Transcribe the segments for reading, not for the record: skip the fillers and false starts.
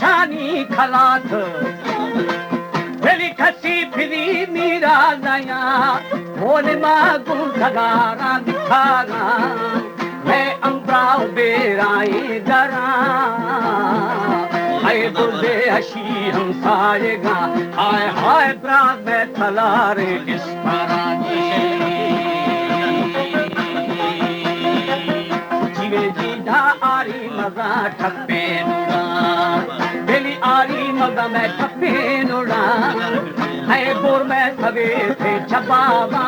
छानी खलात वेली खसी फिरी मीरा नया बोले मागू धगारा दिखाना मैं अम्ब्राव बेराए डरा आए बुर्दे हशी हम साएगा हाय हाय ब्राग में थलारे इस पराजी जीवे जीधा आरी मजा ठप्पे नुड़ा बेली आरी मजा में ठप्पे नुड़ा है बोर में सवे थे छपावा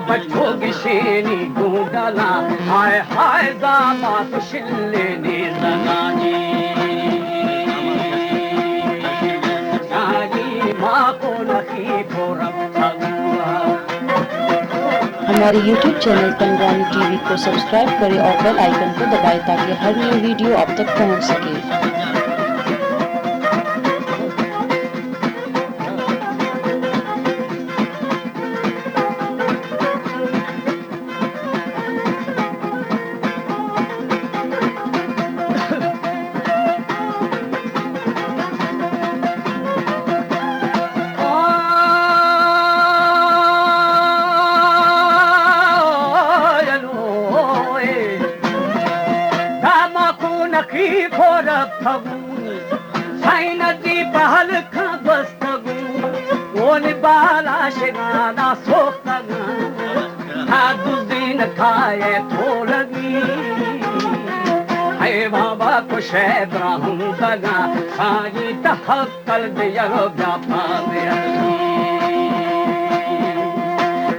बच्चों की शेनी गुंडला हाय हाय दामा तो शिल्ले ने लगानी जागी माँ को नखी फोरम हमारे YouTube चैनल पंगरानी टीवी को सब्सक्राइब करें और बेल आइकन को दबाएं ताकि हर नई वीडियो आप तक पहुंच सके। साइन जी पहल का बस्तगू ओने बाला शेगाना सोखगा दुदिन खाए तो लगी है बाबा कुछ है ब्राह्मण दगा साई तहक्कल दिया व्यापा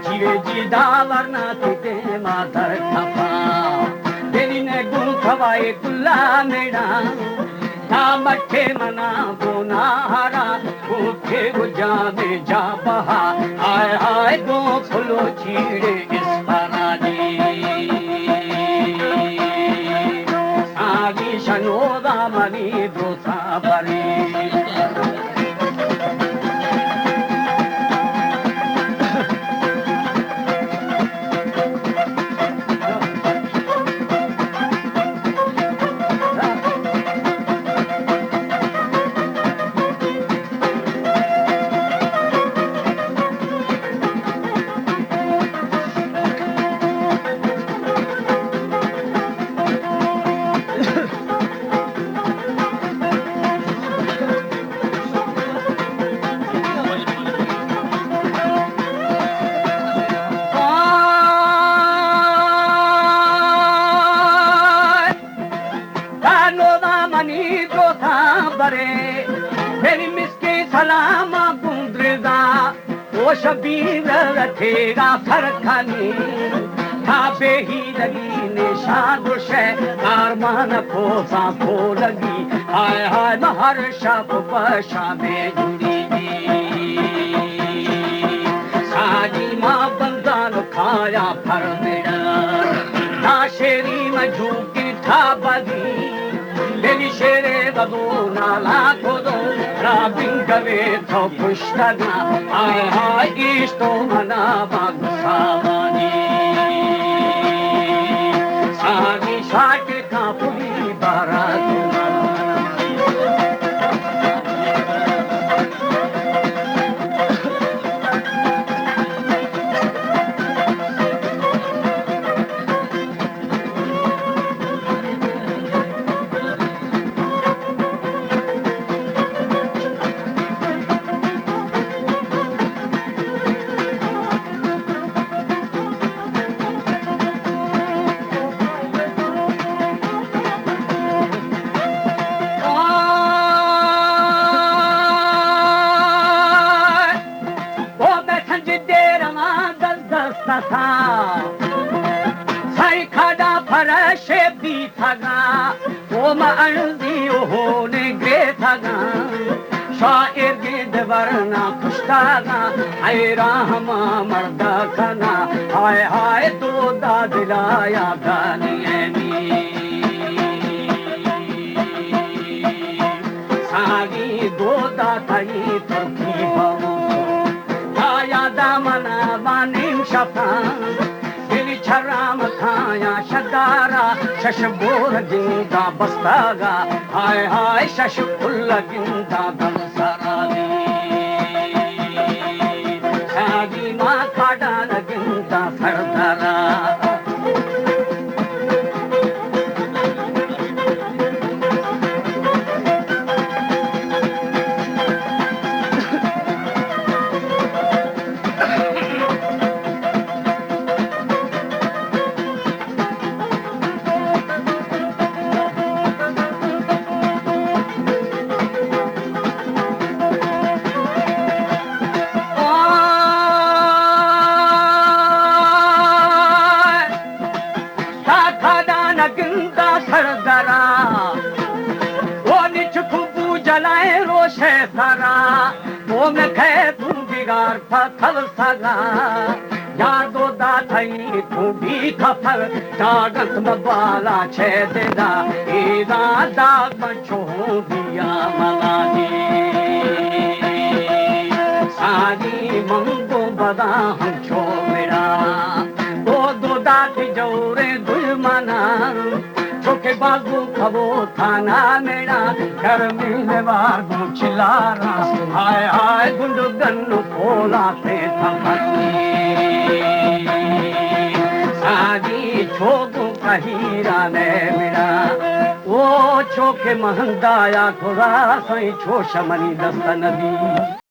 जीवे जी दावरना तुते मातर खपा देनी ने गुण खवाए कुल्ला मेरा मठे मना बोना हरा भूखे गुजा में जा बहा आय आय दो फुलो चीड़े इस पराजी सागी शनोदा मनी दोसा भरी मेरी मिसके सलामा पुंद्रदा वो शबीर रखेगा फरखानी खाबे ही लगी निशान दुशे आरमान फोसा फो लगी हाय हाय महर शब बशा में जुड़ी साजी माँ बंदा खाया फर मेरा ना शेरी में झूठी था बदी Deli shere gadu nala kodo rabin kave tho pushtana ay ay isto mana bagsamani sagi shak ka puri baratuna Sai खाड़ा फरशे भी थगा वो मांदी होने गे थगा शायर गिद वरना खुशतागा आए राहमा मर्दा खना हाय हाय तो दादिलाया गानी सागी दो दाई तुर्की भवो आया दामना बानिम शफा दिल छराम था या शदारा शश बोर गिंदा बस्तागा हाय हाय शश फुल गिंदा दमसारा शादी मां खाड़ा गिंदा सरदारा गिंदा सरदरा वो निच खुबू जलाए रोशे सारा वो में खे तू बिगाड़ फल सगा यादो दा थई तू भी खफर दागत मबाला छे देदा ईदा दाग बचो दिया मला दी सारी मंगो बदा हम छो मेरा वो दो दादी जोरे दुश्मना छोके बाजू खबो थाना मेरा घर में बाजू चिल्लाना हाय हाय गुंड गन्नु खोला पे सादी छोकू कहीरा ने मेरा वो छोके महंदाया थोड़ा सही छो शमनी दस्तन दी